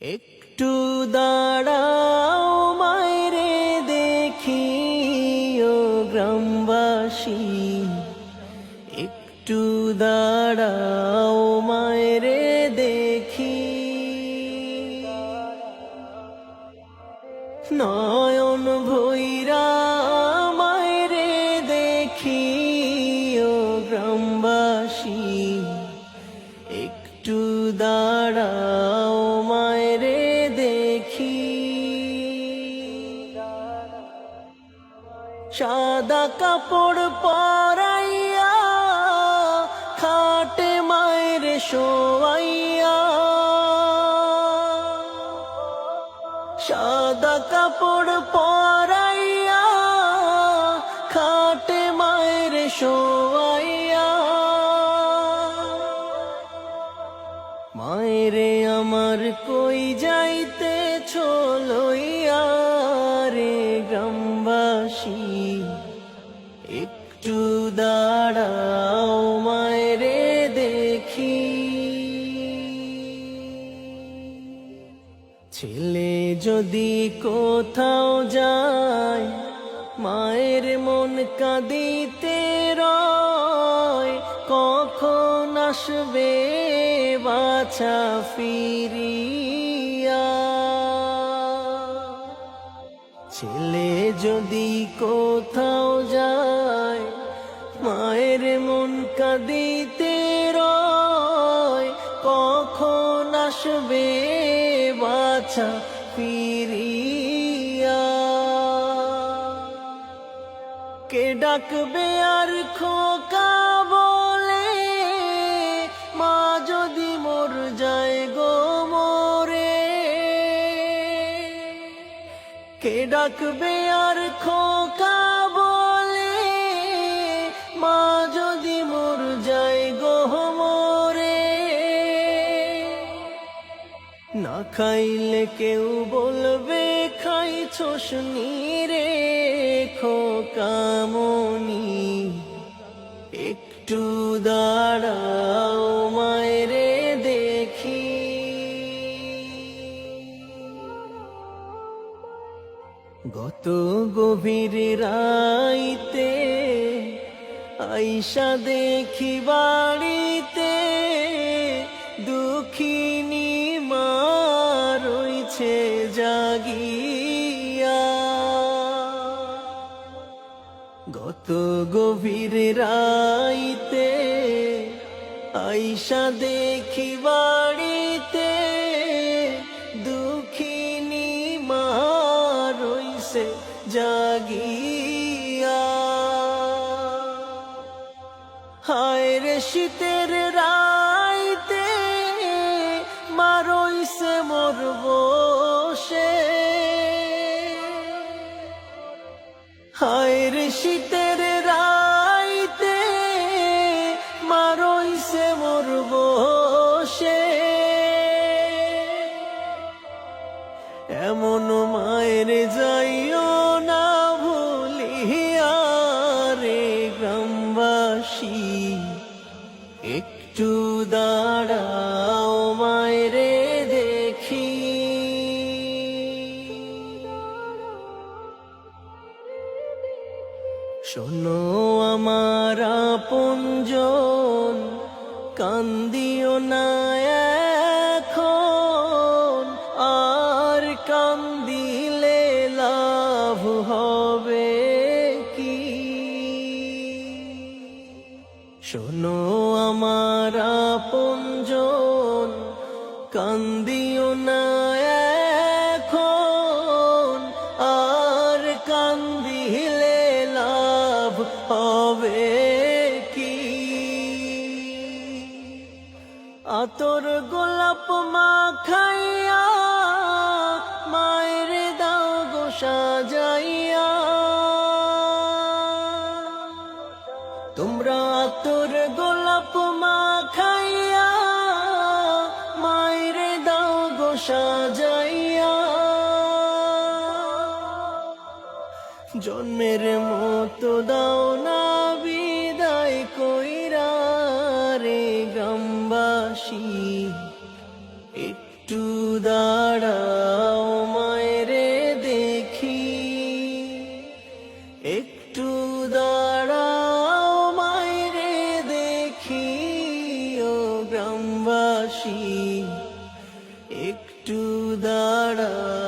একটু দাঁড়াও মায়রে দেখি ও গ্রামবাসী, একটু দাঁড়াও মায়রে দেখি। নয়ন ভৈরা মায়রে দেখি ও গ্রামবাসী, একটু দাঁড়াও মায়রে দেখি। সাদা কাপড় পরাইয়া খাটে মায়রে শোয়াইয়া, সাদা কাপড় পরাইয়া খাটে মায়রে শোয়াইয়া। মায়রে আমার কই যাইতেছ লইয়া রে গ্রামবাসী, একটু দাঁড়াও মায়রে দেখি। ছেলে যদি কোথাও যায় মায়ের মন কাঁদিতে রয়, কখন আসবে বাছা ফিরিয়া। ছেলে যদি কোথাও যায় মায়ের মন কাঁদিতে রয়, কখন আসবে বাছা ফিরিয়া। কে ডাকবে আর খোকা বলে মা যদি মোর যায় গো মোরে। কে ডাকবে আর খোকা বলে মা যদি মোর যায় গো মোরে। না খাইলে কেউ বলবে খাইছস রে খোকামনি, একটু দাঁড়াও মায়রে দেখি। গত গভীর রাইতে আইসা দেখি বাড়িতে দুঃখিনী মা রইছে জাগিয়া। গত গভীর রাইতে আইসা দেখি বাড়িতে দুঃখিনী মা রইছে জাগিয়া। হায় রে শীতের রাইতে মা রইছে মোর বসে। হায় রে শীতের রাইতে মা রইছে মোর বসে। এমন মায়ের যাইও না ভুলিয়া রে গ্রামবাসী, একটু দাঁড়াও মায়রে দেখি। শোনো আমার আপনজন, কান্দিও না এখন, আর কান্দিলে লাভ হবে কি। শোনো আমার আপনজন, কান্দিও না এখন, আর কান্দিলে লাভ হবে কি। আতর গোলাপ মাখাইয়া মায়ের দাও গো সাজাইয়া। তোমরা আতর গোলাপ মাখাইয়া মায়ের দাও গো সাজাইয়া। জন্মের মতো দাও না বিদায় কইরা রে গ্রামবাসী, একটু দাঁড়াও। দাঁড়াও মায়েরে দেখি, একটু দাঁড়াও মায়েরে দেখি, ও গ্রামবাসী একটু দাঁড়াও।